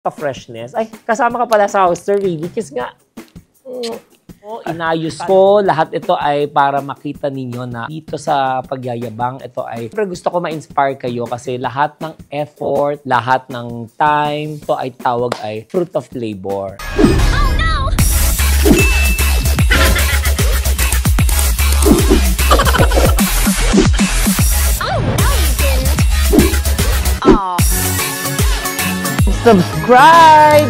ka-freshness. Ay, kasama ka pala sa house tour, because nga, inayos ko. Lahat ito ay para makita ninyo na dito sa pagyayabang, ito ay, pero gusto ko ma-inspire kayo kasi lahat ng effort, lahat ng time, ito ay tawag ay fruit of labor. Subscribe!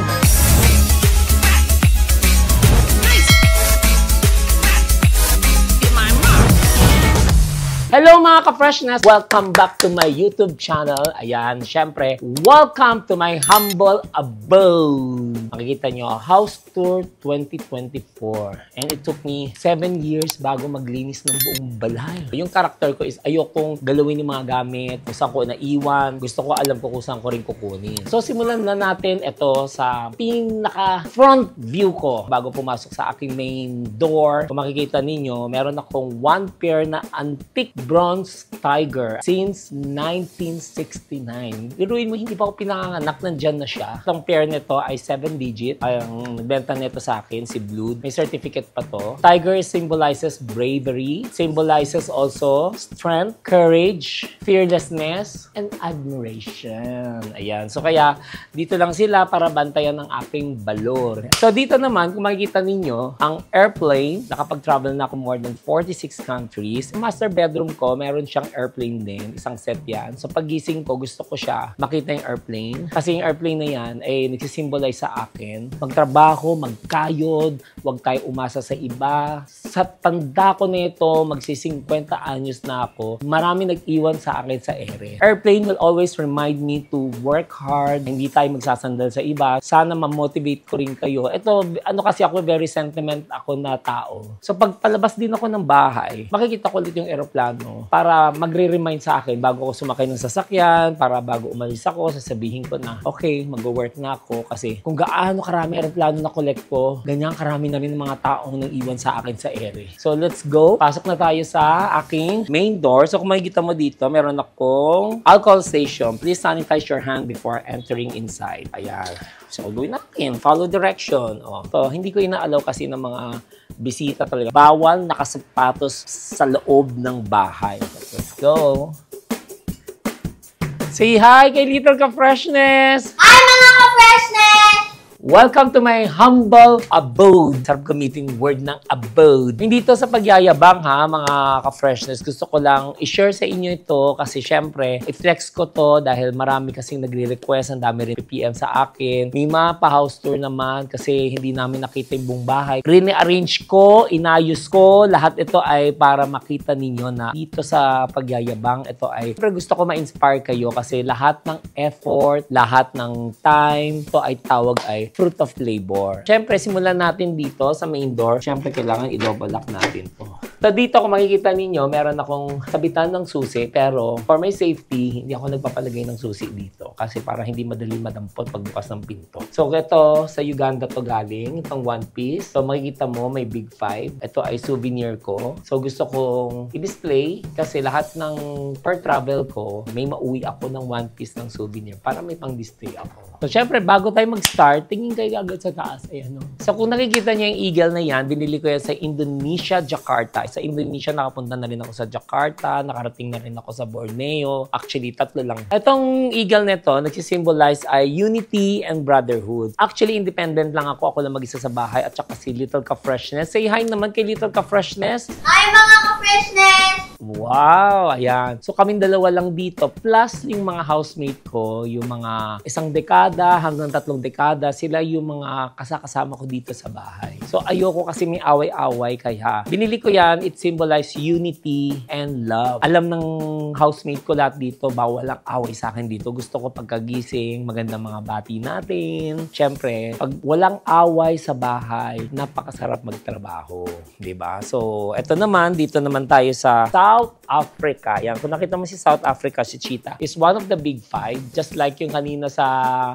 Hello mga ka-freshness! Welcome back to my YouTube channel. Ayan, syempre, welcome to my humble abode. Makikita nyo, House Tour 2024. And it took me 7 years bago maglinis ng buong balay. Yung character ko is ayokong galawin yung mga gamit, kung saan ko naiwan. Gusto ko, alam ko kung saan ko rin kukunin. So, simulan na natin ito sa pinaka-front view ko bago pumasok sa aking main door. Kung makikita ninyo, meron akong 1 pair na antique bronze tiger since 1969. Iruin mo, hindi pa ako pinanganak, nandyan na siya. Itong pair nito ay 7 digit. Ang nagbenta nito sa akin, si Blood. May certificate pa to. Tiger symbolizes bravery, symbolizes also strength, courage, fearlessness, and admiration. Ayan. So kaya, dito lang sila para bantayan ng aking balor. So dito naman, kung makikita ninyo, ang airplane, nakapag-travel na ako more than 46 countries. Master bedroom ko, meron siyang airplane din. Isang set yan. So paggising ko, gusto ko siya makita yung airplane. Kasi yung airplane na yan ay nagsisimbolize sa akin. Magtrabaho, magkayod, huwag tayo umasa sa iba. Sa tanda ko nito, magsi-50 anyos na ako, marami nag-iwan sa akin sa ere. Airplane will always remind me to work hard. Hindi tayo magsasandal sa iba. Sana ma-motivate ko rin kayo. Ito, ano kasi ako, very sentiment ako na tao. So pag palabas din ako ng bahay, makikita ko ulit yung aeroplano para magre-remind sa akin bago ako sumakay ng sasakyan, para bago umalis ako, sasabihin ko na, okay, mag-work na ako kasi kung gaano karami aeroplano na collect ko, ganyan karami na rin mga taong nang iwan sa akin sa ere. So let's go. Pasok na tayo sa aking main door. So kung makikita mo dito, meron akong alcohol station. Please sanitize your hand before entering inside. Ayan. So gawin natin. Follow direction. So hindi ko inaalaw kasi ng mga bisita talaga. Bawal nakasapatos sa loob ng bahay. Let's go. Say hi kay Little Ka-Freshness! Hi mga ka-freshness! Welcome to my humble abode. Sarap gamitin word ng abode. Hindi to sa pagyayabang ha, mga ka-freshness. Gusto ko lang i-share sa inyo ito kasi syempre, i-flex ko to dahil marami kasing nagre-request. Ang dami rin PM sa akin. May mga pa-house tour naman kasi hindi namin nakita yung buong bahay. Rine-arrange ko, inayos ko. Lahat ito ay para makita ninyo na dito sa pagyayabang, ito ay pero gusto ko ma-inspire kayo kasi lahat ng effort, lahat ng time, ito ay tawag ay fruit of labor. Siyempre, simulan natin dito sa main door. Siyempre, kailangan i-double lock natin to. So, dito, kung makikita ninyo, meron akong kabitan ng susi, pero for my safety, hindi ako nagpapalagay ng susi dito kasi para hindi madali madampot pagbukas ng pinto. So, ito, sa Uganda to galing, itong one piece. So, makikita mo, may Big 5. Ito ay souvenir ko. So, gusto kong i-display kasi lahat ng per travel ko, may mauwi ako ng one piece ng souvenir para may pang-display ako. So, syempre, bago tayo mag-start, tingin kayo agad sa taas. Ayan, no? So, kung nakikita niyo yung eagle na yan, binili ko yan sa Indonesia, Jakarta. Sa Indonesia, nakapunta na rin ako sa Jakarta, nakarating na rin ako sa Borneo. Actually, 3 lang. Itong eagle nito, nagsisimbolize ay unity and brotherhood. Actually, independent lang ako. Ako lang mag-isa sa bahay at saka si Little Ka-Freshness. Say hi naman kay Little Ka-Freshness. Hi mga ka-freshness! Wow! Ayan. So, kaming dalawa lang dito. Plus, yung mga housemate ko, yung mga 1 dekada hanggang 3 dekada, sila yung mga kasama ko dito sa bahay. So, ayoko kasi may away-away kaya binili ko yan. It symbolizes unity and love. Alam ng housemate ko lahat dito, bawal ang away sa akin dito. Gusto ko pagkagising, magandang mga bati natin. Siyempre, pag walang away sa bahay, napakasarap magtrabaho. Diba? So, eto naman, dito naman tayo sa South Africa. Yan, kung nakita mo si South Africa, si Cheetah, is one of the big five. Just like yung kanina sa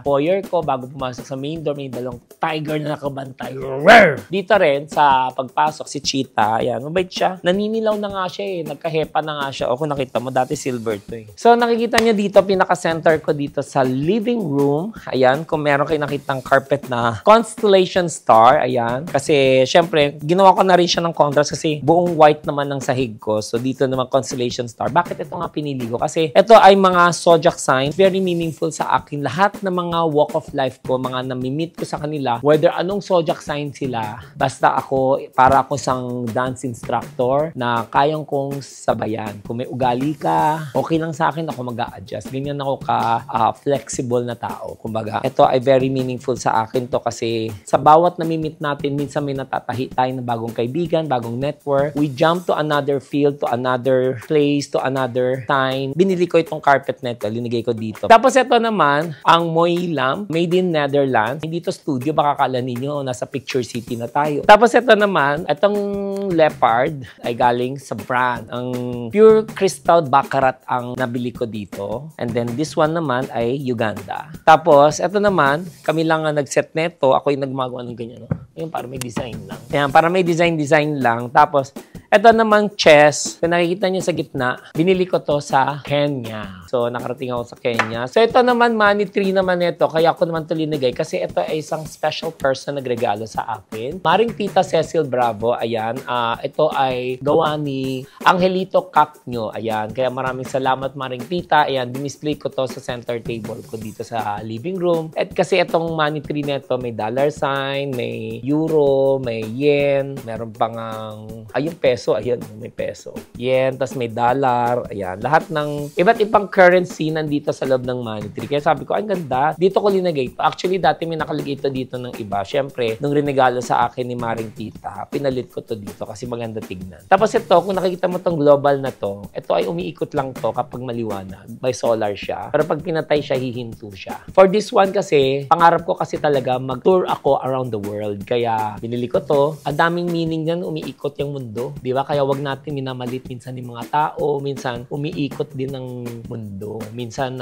foyer ko, bago pumasok sa main door, may dalawang tiger na nakabantay. Roar! Dito rin, sa pagpasok, si Cheetah, yan, mabait siya. Naninilaw na nga siya eh. Nagkahepa na nga siya. O kung nakita mo, dati silver to eh. So, nakikita niyo dito, pinaka-center ko dito sa living room. Ayan, kung meron kayo nakitang carpet na Constellation Star, ayan. Kasi, syempre, ginawa ko na rin siya ng contrast kasi buong white naman ng sahig ko. So, dito naman Constellation Star. Bakit ito nga pinili ko? Kasi, ito ay mga zodiac signs. Very meaningful sa akin. Lahat ng mga walk of life ko, mga nami-meet ko sa kanila, whether anong zodiac sign sila, basta ako, para ako sang dance instructor na kayang kong sabayan. Kung may ugali ka, okay lang sa akin, ako mag-a-adjust. Ganyan ako ka-flexible na tao. Kumbaga, ito ay very meaningful sa akin to kasi sa bawat nami-meet natin, minsan may natatahi tayo na bagong kaibigan, bagong network. We jump to another field, to another place, to another time. Binili ko itong carpet na ito, linigay ko dito. Tapos ito naman, ang Moy Lamp, made in Netherlands. Hindi to studio, baka kala ninyo, nasa Picture City na tayo. Tapos ito naman, itong leopard ay galing sa brand. Ang Pure Crystal Baccarat ang nabili ko dito. And then this one naman ay Uganda. Tapos, ito naman, kami lang ang nag-set neto. Ako yung nagmagawa ng ganyan. No? Yung para may design lang. Ayan, para may design lang. Tapos, ito namang chess. Kung nakikita niyo sa gitna, binili ko to sa Kenya. So, nakarating ako sa Kenya. So, ito naman, money tree naman ito. Kaya ako naman ito linigay. Kasi ito ay isang special person na nagregalo sa akin. Maring Tita Cecil Bravo. Ayan. Ito ay gawa ni Angelito Cacnyo. Ayan. Kaya maraming salamat, Maring Tita. Ayan. Dinisplay ko to sa center table ko dito sa living room. At kasi itong money tree nito, may dollar sign, may euro, may yen, meron pang yung peso. Ayan, may peso. Yen, tas may dollar. Ayan. Lahat ng iba't ibang currency nandito sa loob ng money tree. Kaya sabi ko, ang ganda. Dito ko linagay ito. Actually, dati may nakalagay ito dito ng iba. Siyempre, nung rinegalo sa akin ni Maring Tita, pinalit ko to dito kasi maganda tignan. Tapos ito, kung nakikita mo tong global na to, ito ay umiikot lang to kapag maliwanag. May solar siya. Pero pag pinatay siya, hihinto siya. For this one kasi, pangarap ko kasi talaga mag-tour ako around the world. Kaya, binili ko to. Ang daming meaning yan, umiikot yung mundo. Di ba? Kaya wag natin minamalit minsan yung mga tao, minsan umiikot din ng mundo. Minsan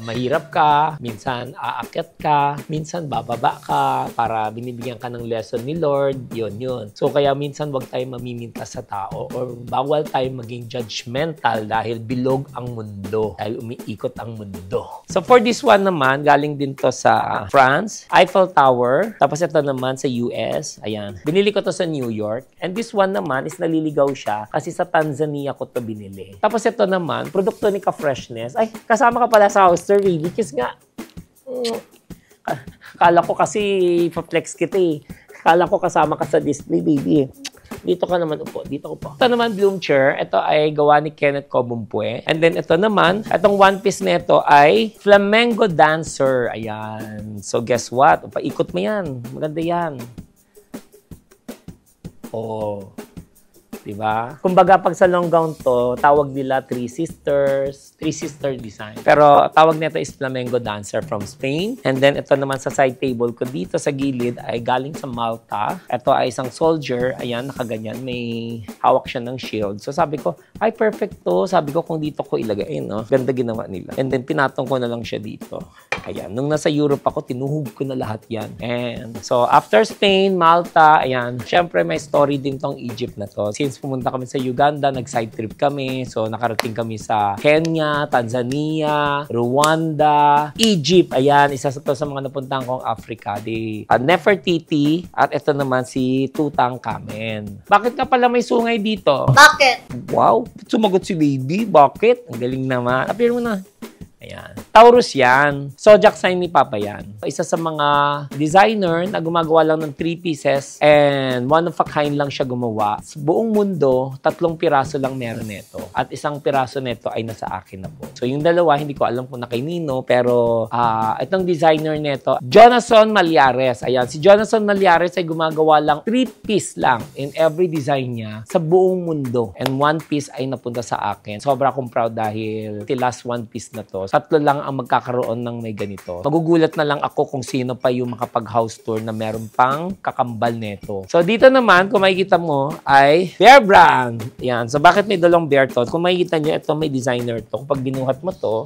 mahirap ka, minsan aakyat ka, minsan bababa ka para binibigyan ka ng lesson ni Lord. Yun. So kaya minsan wag tayo mamimintas sa tao or bawal tayo maging judgmental dahil bilog ang mundo, dahil umiikot ang mundo. So for this one naman, galing din to sa France, Eiffel Tower. Tapos ito naman sa US. Ayan. Binili ko to sa New York. And this one naman is naliligaw siya kasi sa Tanzania ko to binili. Tapos ito naman, produkto ni Ka-Freshness. Ay, kasama ka pala sa house tour, baby. Kiss nga. Kala ko kasi pa-flex kita eh. Kala ko kasama ka sa display, baby. Dito ka naman upo. Dito upo. Ito naman, Bloom Chair. Ito ay gawa ni Kenneth Cobumpue. And then ito naman, itong one piece nito ay Flamenco Dancer. Ayan. So guess what? Paikot mo yan. Maganda yan. Oh. Diba? Kumbaga, pag sa long gown to, tawag nila Three Sister design. Pero tawag nito is Flamenco Dancer from Spain. And then, ito naman sa side table ko dito sa gilid ay galing sa Malta. Ito ay isang soldier. Ayan, nakaganyan. May hawak siya ng shield. So, sabi ko, ay, perfect to. Sabi ko, kung dito ko ilagay, no? Ganda ginawa nila. And then, pinatong ko na lang siya dito. Ayan. Nung nasa Europe ako, tinuhog ko na lahat yan. And so, after Spain, Malta, ayan. Syempre, may story din tong Egypt na to. Since pumunta kami sa Uganda, nag-side trip kami. So, nakarating kami sa Kenya, Tanzania, Rwanda, Egypt. Ayan, isa sa to sa mga napuntahan kong Africa. Di Nefertiti at ito naman si Tutankhamen. Bakit ka pala may sungay dito? Bakit? Wow, sumagot si baby. Bakit? Ang galing naman. Appear mo na. Ayan. Taurus yan. Zodiac sign ni Papa yan. Isa sa mga designer na gumagawa lang ng 3 pieces and one of a kind lang siya gumawa. Sa buong mundo, 3 piraso lang meron nito. At 1 piraso nito ay nasa akin na po. So yung dalawa, hindi ko alam kung na kay Nino, pero itong designer nito, Jonathan Malyares. Ayan, si Jonathan Malyares ay gumagawa lang 3 piece lang in every design niya sa buong mundo. And 1 piece ay napunta sa akin. Sobra akong proud dahil the last 1 piece na to. halos 3 lang ang magkakaroon ng may ganito. Magugulat na lang ako kung sino pa yung makapag-house tour na meron pang kakambal nito. So dito naman, kung makikita mo, ay Bear Brand. Yan. So bakit may dalawang bear to? Kung makikita nyo, ito may designer to. Kapag binuhat mo to,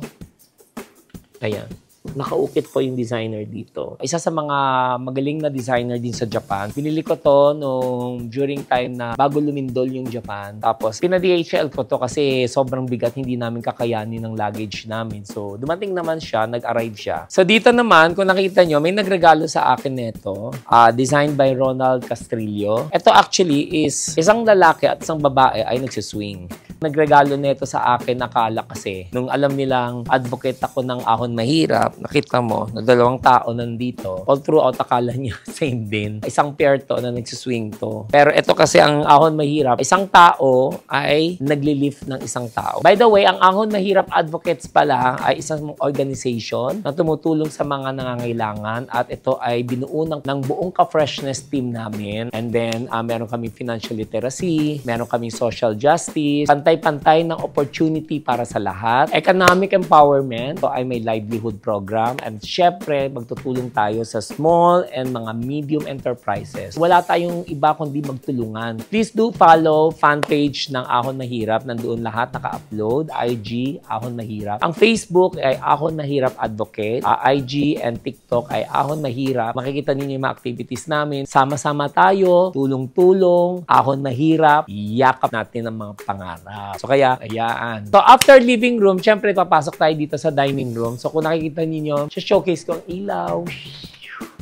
ayan. Nakaukit po yung designer dito. Isa sa mga magaling na designer din sa Japan. Pinili ko to nung during time na bago lumindol yung Japan. Tapos, pina-DHL ko to kasi sobrang bigat, hindi namin kakayanin ng luggage namin. So, dumating naman siya, nag-arrive siya. So, dito naman, kung nakita nyo, may nagregalo sa akin nito. Designed by Ronald Castrillo. Ito actually is isang lalaki at isang babae ay nagsiswing. Nagregalo nito sa akin, nakala kasi. Nung alam nilang advocate ako ng ahon mahirap, nakita mo na dalawang tao nandito. All throughout, akala niya same din. Isang pair to na nagsiswing to. Pero ito kasi ang ahon mahirap. Isang tao ay nagli-lift ng isang tao. By the way, ang ahon mahirap advocates pala ay isang organization na tumutulong sa mga nangangailangan at ito ay binuo ng buong ka-freshness team namin. And then, meron kami financial literacy, meron kami social justice, pantay-pantay ng opportunity para sa lahat. Economic empowerment, ito ay may livelihood program. And syempre, magtutulong tayo sa small and mga medium enterprises. Wala tayong iba kundi magtulungan. Please do follow fan page ng Ahon Mahirap. Nandoon lahat naka-upload. IG, Ahon Mahirap. Ang Facebook ay Ahon Mahirap Advocate. IG and TikTok ay Ahon Mahirap. Makikita ninyo yung mga activities namin. Sama-sama tayo, tulong-tulong, Ahon Mahirap, yakap natin ang mga pangarap. So kaya, ayaan. So after living room, syempre papasok tayo dito sa dining room. So kung nakikita niyo, showcase ko ang ilaw.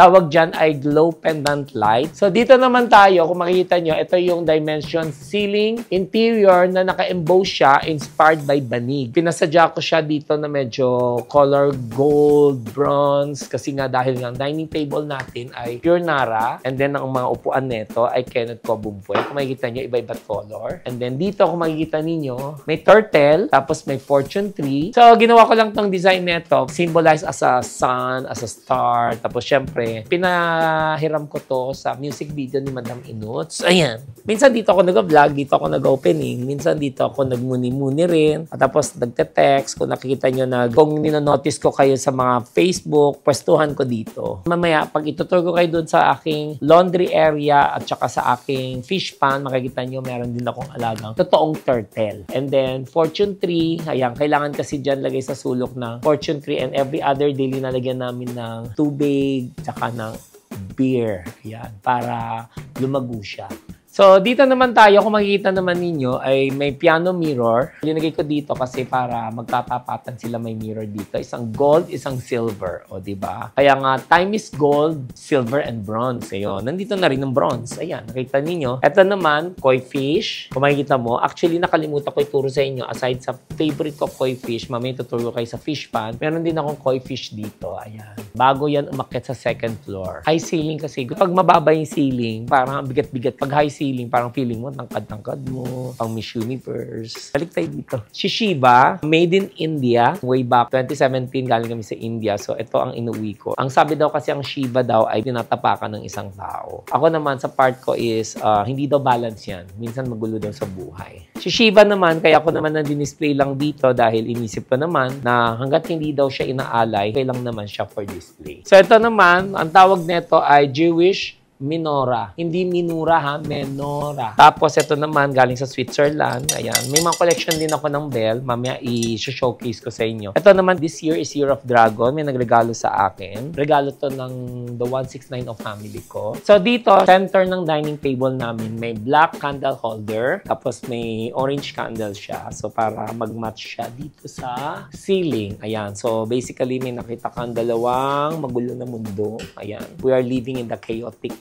Tawag dyan ay glow pendant light. So, dito naman tayo, kung makikita nyo, ito yung dimension ceiling interior na naka-emboss siya, inspired by banig. Pinasadya ko siya dito na medyo color gold, bronze, kasi nga dahil nga dining table natin ay pure Nara, and then ang mga upuan nito ay Kenneth Kobumpoy. Kung makikita nyo, iba-iba't color. And then dito, kung makikita ninyo, may turtle, tapos may fortune tree. So, ginawa ko lang tong design nito, symbolized as a sun, as a star, tapos syempre, pinahiram ko to sa music video ni Madam Inuts. Ayan. Minsan dito ako nag-vlog, dito ako nag-opening, minsan dito ako nagmuni-muni rin. At tapos nagte-text, kung nakikita nyo na, kung ninonotice ko kayo sa mga Facebook, pwestuhan ko dito. Mamaya, pag itutur ko kayo doon sa aking laundry area at saka sa aking fish pan, makikita nyo, meron din akong alagang totoong turtle. And then, fortune tree, ayan, kailangan kasi dyan lagay sa sulok ng fortune tree, and every other day linalagyan namin ng tubig, saka ng beer. Yan, para lumago siya. So, dito naman tayo, kung makikita naman ninyo, ay may piano mirror. Linagay ko dito kasi para magtatapatan sila, may mirror dito. Isang gold, isang silver. O, diba? Kaya nga, time is gold, silver, and bronze. Ayun, nandito na rin ang bronze. Ayan, nakita ninyo. Ito naman, koi fish. Kung makikita mo, actually, nakalimutan ko ituro sa inyo. Aside sa favorite ko, koi fish, mamaya tuturo kayo sa fish pan. Meron din akong koi fish dito. Ayan. Bago yan umakyat sa second floor. High ceiling kasi. Pag mababa yung ceiling, parang bigat-bigat. Pag high ceiling, parang feeling mo, tangkad-tangkad mo, pang Miss Universe. Balik tayo dito. Shishiba, made in India. Way back 2017, galing kami sa India. So, ito ang inuwi ko. Ang sabi daw kasi, ang Shiba daw ay tinatapakan ng isang tao. Ako naman, sa part ko is, hindi daw balance yan. Minsan magulo daw sa buhay. Shishiba naman, kaya ako naman na-display lang dito dahil inisip ko naman na hanggat hindi daw siya inaalay, kailang naman siya for display. So, ito naman, ang tawag nito ay Jewish Minora. Hindi Minura ha, Menora. Tapos ito naman galing sa Switzerland. Ayan. May mga collection din ako ng bell. Mamaya i-showcase ko sa inyo. Ito naman, this year is Year of Dragon. May nagregalo sa akin. Regalo to ng the 169 of family ko. So dito, center ng dining table namin, may black candle holder. Tapos may orange candle siya. So para mag-match siya dito sa ceiling. Ayan. So basically, may nakita kang dalawang magulo na mundo. Ayan. We are living in the chaotic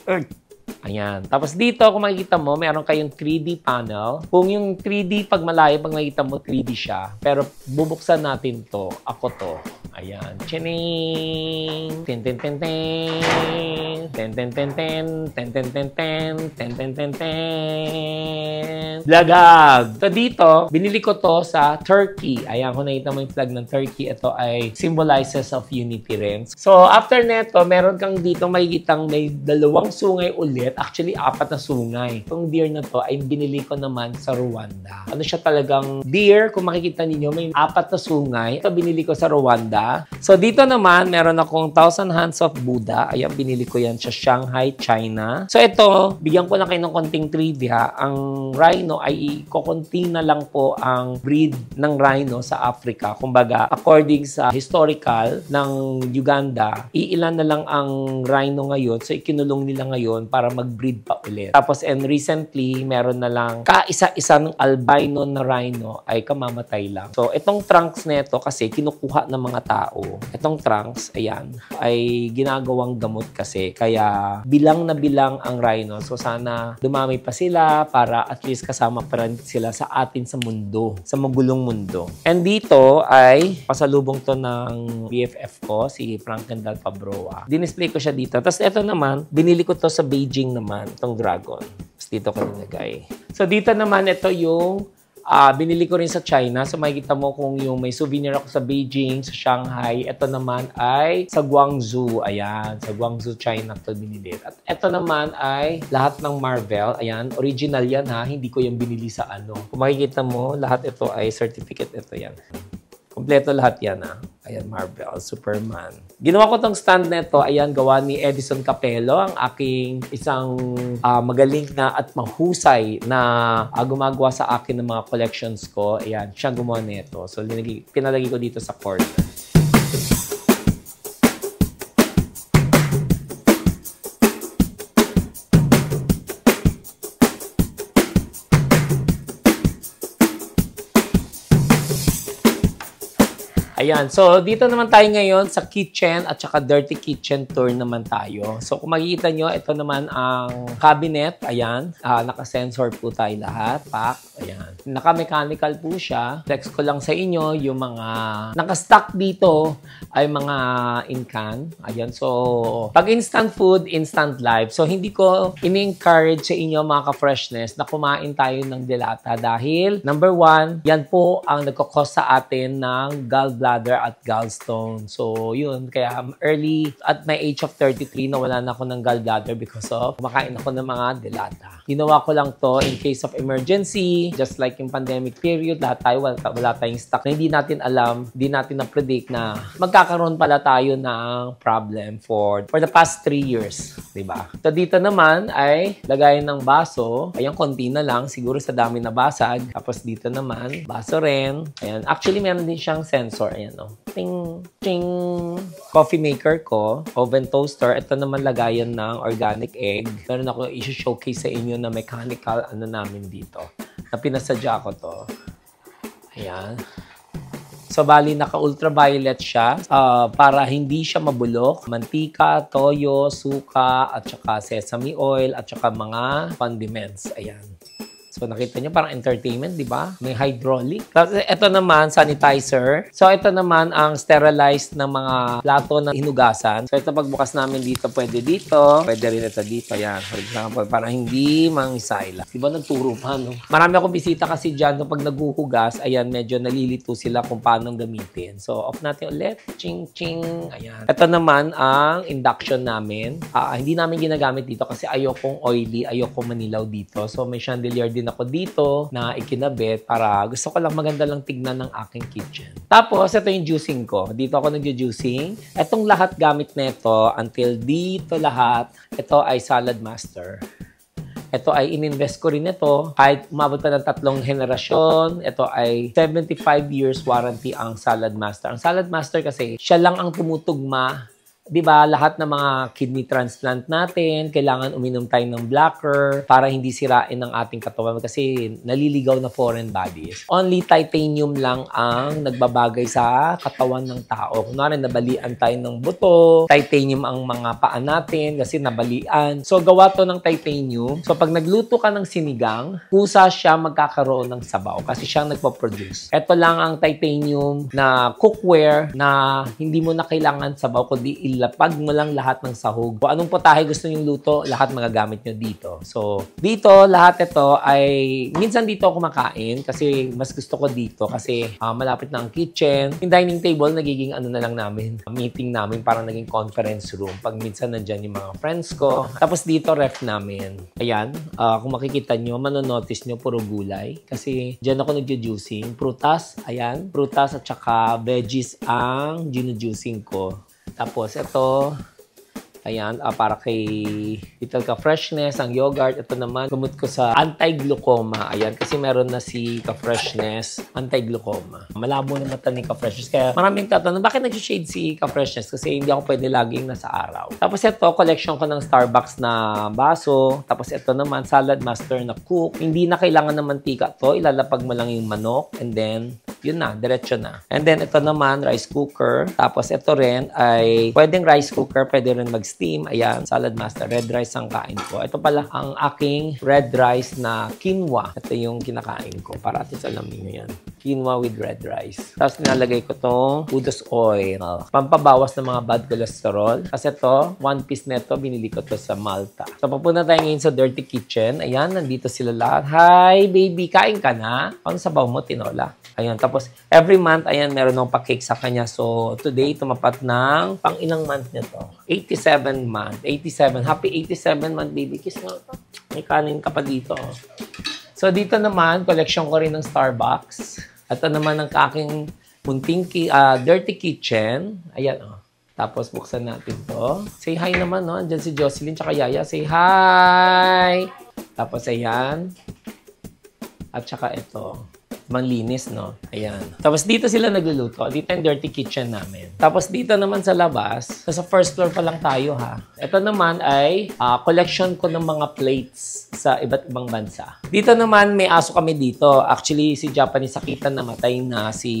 Earth. Ayan. Tapos dito, kung makikita mo, meron kayong 3D panel. Kung yung 3D, pag malayo, pag makikita mo, 3D siya. Pero bubuksan natin to. Ako to. Ayan. Chining! Tin, tin, tin, tin. ten ten ten ten ten ten ten ten ten ten ten ten Lagag! So dito, binili ko to sa Turkey. Ayan, kung nakita mo yung flag ng Turkey, ito ay symbolizes of unity rin. So after neto, meron kang dito makikitang may dalawang sungay ulit. Actually, 4 na sungay. Itong deer na to ay binili ko naman sa Rwanda. Ano siya talagang deer? Kung makikita ninyo, may 4 na sungay. Ito binili ko sa Rwanda. So dito naman, meron akong 1,000 Hands of Buddha. Ayan, binili ko yan sa Shanghai, China. So ito, bigyan ko na kayo ng konting trivia. Ang rhino ay kukunti na lang po ang breed ng rhino sa Africa. Kumbaga, according sa historical ng Uganda, iilan na lang ang rhino ngayon. So ikinulong nila ngayon para mag-breed pa ulit. Tapos, and recently, meron na lang kaisa-isa ng albino na rhino ay kamamatay lang. So, itong trunks nito kasi kinukuha ng mga tao. Itong trunks, ayan, ay ginagawang gamot kasi. Kaya, bilang na bilang ang rhino. So, sana dumami pa sila para at least kasama pa rin sila sa atin sa mundo. Sa magulong mundo. And dito ay pasalubong to ng BFF ko, si Franklin Del Fabroa. Dinisplay ko siya dito. Tapos ito naman, binili ko to sa Beijing naman, itong dragon. Tapos dito ko nilagay. So dito naman, ito yung binili ko rin sa China. So makikita mo kung yung may souvenir ako sa Beijing, sa Shanghai. Ito naman ay sa Guangzhou. Ayan, sa Guangzhou, China to binili. At ito naman ay lahat ng Marvel. Ayan, original yan ha. Hindi ko yung binili sa ano. Kung makikita mo, lahat ito ay certificate. Ito yan. Kompleto lahat yan ha. Ayan, Marvel, Superman. Ginawa ko tong stand nito, ayan, gawa ni Edison Capello, ang aking isang magaling na at mahusay na gumagawa sa akin ng mga collections ko. Ayan, siya gumawa nito. So, pinalagay ko dito sa corner. Ayan, so dito naman tayo ngayon sa kitchen at saka dirty kitchen tour naman tayo. So kung makikita nyo, ito naman ang cabinet. Ayan, naka-sensor po tayo lahat. Pack, ayan. Naka-mechanical po siya. Flex ko lang sa inyo yung mga naka-stock dito ay mga in-can. Ayan, so pag instant food, instant life. So hindi ko ini-encourage sa inyo mga ka-freshness na kumain tayo ng delata dahil number 1, yan po ang nagkakos sa atin ng gallbladder at gallstone. So, yun. Kaya early at my age of 33, nawala na ako ng gallbladder because of kumakain ako ng mga delata. Ginawa ko lang to in case of emergency, just like yung pandemic period, lahat tayo wala tayong stock na hindi natin alam, hindi natin na-predict na magkakaroon pala tayo ng problem for the past 3 years. Diba? So, dito naman ay lagayan ng baso. Ayan, konti na lang. Siguro sa dami na basag. Tapos dito naman, baso rin. Ayan. Actually, meron din siyang sensor. Ayan, no? Ting! Ting! Coffee maker ko. Oven toaster. Ito naman lagayan ng organic egg. Meron ako i-showcase sa inyo na mechanical ano namin dito. Na pinasadya ko to. Ayan. So, bali, naka-ultraviolet siya para hindi siya mabulok. Mantika, toyo, suka, at saka sesame oil, at saka mga condiments. Ayan. So, nakita nyo, parang entertainment, di ba? May hydraulic. Tapos, ito naman, sanitizer. So, ito naman ang sterilized ng mga plato na hinugasan. So, ito pagbukas namin dito, pwede dito. Pwede rin ito dito. Ayan. For example, parang hindi mangisayla. Di ba nagturo pa, no? Marami akong bisita kasi dyan. Pag naghuhugas, ayan, medyo nalilito sila kung paano gamitin. So, off natin ulit. Ching, ching. Ayan. Ito naman ang induction namin. Hindi namin ginagamit dito kasi ayokong oily, ayokong manilaw dito. So, may chandelier din ako dito na ikinabit para gusto ko lang maganda lang tignan ng aking kitchen. Tapos, ito yung juicing ko. Dito ako nag-juicing. Itong lahat gamit nito until dito lahat, ito ay Salad Master. Ito ay ininvest ko rin ito. Kahit umabot pa ng 3 henerasyon, ito ay 75 years warranty ang Salad Master. Ang Salad Master kasi, siya lang ang tumutugma. Diba, lahat ng mga kidney transplant natin, kailangan uminom tayo ng blocker para hindi sirain ang ating katawan kasi naliligaw na foreign bodies. Only titanium lang ang nagbabagay sa katawan ng tao. Kunwari, nabalian tayo ng buto, titanium ang mga paa natin kasi nabalian. So, gawa to ng titanium. So, pag nagluto ka ng sinigang, kusa siya magkakaroon ng sabaw kasi siyang nagpo-produce. Ito lang ang titanium na cookware na hindi mo na kailangan sabaw kundi ilapag mo lang lahat ng sahog. Kung anong potahe gusto nyo luto, lahat magagamit nyo dito. So, dito, lahat ito ay, minsan dito ako kumakain kasi mas gusto ko dito kasi malapit na ang kitchen. Yung dining table, nagiging ano na lang namin, meeting namin, parang naging conference room. Pag minsan nandyan yung mga friends ko. Tapos dito, ref namin. Ayan, kung makikita nyo, manonotice nyo, puro gulay. Kasi dyan ako nagjo-juicing. Prutas, ayan, prutas at saka veggies ang ginu-juicing ko. Tapos ito, ayan, para kay Little Ka-Freshness, ang yogurt. Ito naman, gamot ko sa anti-glaucoma. Ayan, kasi meron na si Ka-Freshness, anti-glaucoma. Malabo na mata ni Ka-Freshness. Kaya maraming tatanong, bakit nag-shade si Ka-Freshness? Kasi hindi ako pwede laging nasa araw. Tapos ito, collection ko ng Starbucks na baso. Tapos ito naman, Salad Master na cook. Hindi na kailangan ng mantika to. Ilalapag mo lang yung manok. And then, yun na, diretso na. And then, ito naman, rice cooker. Tapos, ito rin ay pwedeng rice cooker, pwede rin mag-steam. Ayan, Salad Master. Red rice ang kain ko. Ito pala ang aking red rice na quinoa. Ito yung kinakain ko. Para atin sa alamin nyo yan. Quinoa with red rice. Tapos, nilalagay ko tong Udos oil. Pampabawas ng mga bad cholesterol. Kasi ito, one piece neto, binili ko to sa Malta. So, papunta tayo ngayon sa Dirty Kitchen. Ayan, nandito sila lahat. Hi, baby! Kain ka na? Ano sabaw mo, tinola? Ayan, tapos every month, ayan, meron akong pa-cake sa kanya. So, today, tumapat ng pang ilang month niya to? 87 month. 87. Happy 87 month, baby. Kiss mo. May kanin ka pa dito. So, dito naman, collection ko rin ng Starbucks. Ito naman ang aking munting dirty kitchen. Ayan, oh. Tapos, buksan natin to. Say hi naman, no? Andyan si Jocelyn tsaka Yaya. Say hi! Tapos, ayan. At saka ito. Manlinis, no? Ayan. Tapos dito sila nagluluto. Dito yung dirty kitchen namin. Tapos dito naman sa labas, sa first floor pa lang tayo, ha? Ito naman ay collection ko ng mga plates sa iba't ibang bansa. Dito naman, may aso kami dito. Actually, si Japanese Akita namatay na si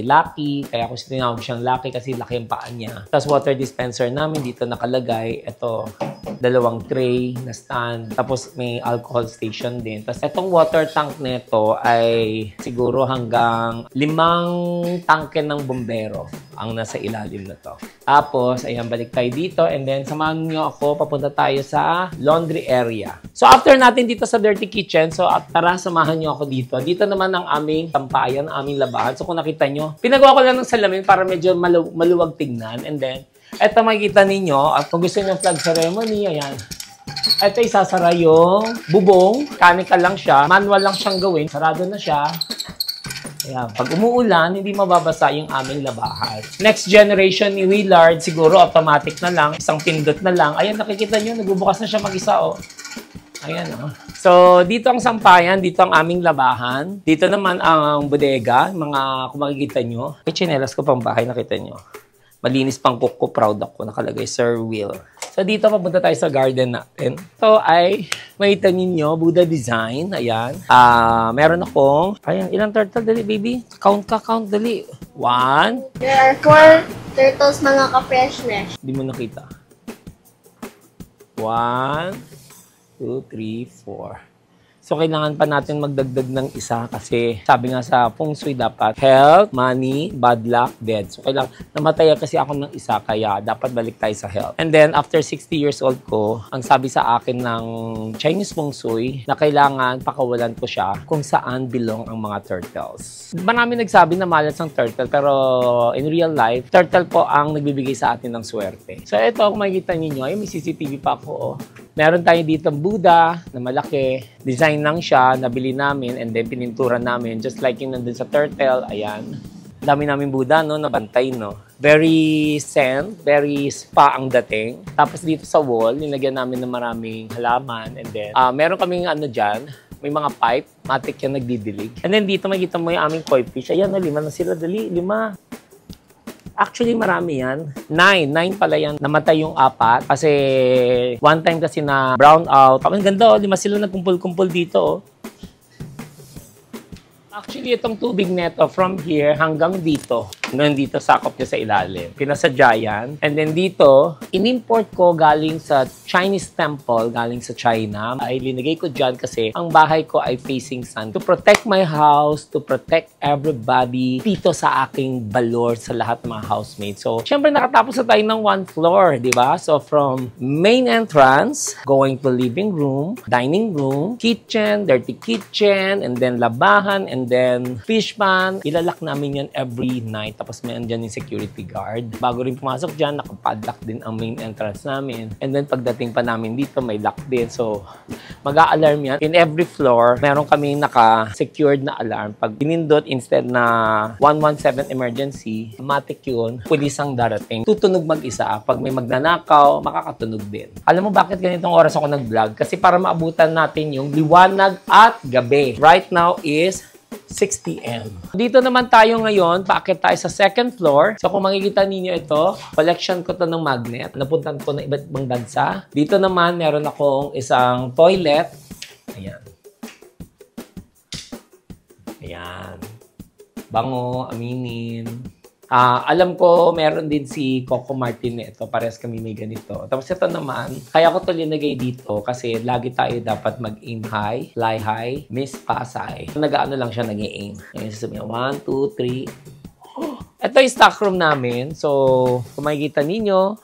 Lucky. Kaya ako tinawag siyang Lucky kasi laki ang paa niya. Tapos water dispenser namin dito nakalagay. Ito, 2 tray na stand. Tapos may alcohol station din. Tapos itong water tank nito ay siguro hanggang 5 tangke ng bombero ang nasa ilalim na to. Tapos, ayan, balik tayo dito. And then, samahan nyo ako, papunta tayo sa laundry area. So, after natin dito sa dirty kitchen, so, tara, samahan nyo ako dito. Dito naman ang aming tampayan, ang aming labahan. So, kung nakita nyo, pinagawa ko lang ng salamin para medyo maluwag tignan. And then, eto makikita ninyo, at kung gusto nyo flag ceremony, ayan. Ito isasara yung bubong. Mechanical lang siya. Manual lang siyang gawin. Sarado na siya. Ayan. Pag umuulan, hindi mababasa yung aming labahan. Next generation ni Willard, siguro automatic na lang. Isang pindot na lang. Ayan, nakikita nyo, nagbubukas na siya mag-isa, oh. Ayan, oh. So, dito ang sampayan, dito ang aming labahan. Dito naman ang bodega, mga kung makikita nyo. May chinelas ko pang bahay, nakita nyo. Malinis pang cook ko, proud ako. Nakalagay, Sir Will. So, dito papunta tayo sa garden natin. Ito ay, makita ninyo, Buddha design. Ayan. Meron akong, ayan, ilang turtle, dali, baby? Count ka, count, dali. 1. There are 4 turtles, mga ka-freshness. Hindi mo nakita. 1, 2, 3, 4. So, kailangan pa natin magdagdag ng isa kasi sabi nga sa Feng Shui dapat health, money, bad luck, dead. So, kailangan namatay kasi ako ng isa kaya dapat balik tayo sa health. And then, after 60 years old ko, ang sabi sa akin ng Chinese Feng Shui na kailangan pakawalan ko siya kung saan belong ang mga turtles. Marami nagsabi na malas ang turtle pero in real life, turtle po ang nagbibigay sa atin ng swerte. So, ito kung makikita ninyo, ay may CCTV pa ako. Oh. Meron tayo dito Buddha na malaki. Design lang siya, nabili namin and then pinintura namin. Just like yung nandun sa turtle, ayan. Dami namin Buddha, no, nabantay, no. Very zen, very spa ang dating. Tapos dito sa wall, nilagyan namin ng maraming halaman. And then, meron kaming ano dyan, may mga pipe, matik yan nagdidilig. And then dito makikita mo yung aming koi fish. Ayan, 5 na sila, dali, 5. Actually, marami yan. 9 pala yan. Namatay yung 4. Kasi one time kasi na brown out. Ang ganda, oh. 5 sila nagkumpul-kumpul dito, oh. Actually, itong tubig neto from here hanggang dito. Nandito sakop niya sa ilalim. Pinasadya yan. And then dito, in-import ko galing sa Chinese temple, galing sa China. Ay linagay ko dyan kasi ang bahay ko ay facing sun. To protect my house, to protect everybody dito sa aking balor sa lahat ng mga housemates. So, syempre nakatapos na tayo ng 1 floor, di ba? So, from main entrance, going to living room, dining room, kitchen, dirty kitchen, and then labahan, and then fish pan. Ilalak namin yan every night. Tapos may andyan yung security guard. Bago rin pumasok dyan, nakapadlock din ang main entrance namin. And then pagdating pa namin dito, may lock din. So, mag-a-alarm yan. In every floor, meron kami naka-secured na alarm. Pag pinindot, instead na 117 emergency, automatic yun, pulis ang darating. Tutunog mag-isa. Pag may magnanakaw, makakatunog din. Alam mo bakit ganitong oras ako nag-vlog? Kasi para maabutan natin yung liwanag at gabi. Right now is 6 p.m. Dito naman tayo ngayon, paakit tayo sa second floor. So kung makikita ninyo ito, collection ko to ng magnet. Napuntan ko ng iba't ibang bansa. Dito naman, meron akong isang toilet. Ayan. Ayan. Bango, aminin. Alam ko, meron din si Coco Martin ito. Parehas kami may ganito. Tapos ito naman, kaya ko ito linagay dito kasi lagi tayo dapat mag-aim high, fly high, miss, pass high. Nag-ano lang siya nag-aim. Ngayon sasabihin, 1, 2, 3. Ito yung stock room namin. So, kung makikita ninyo,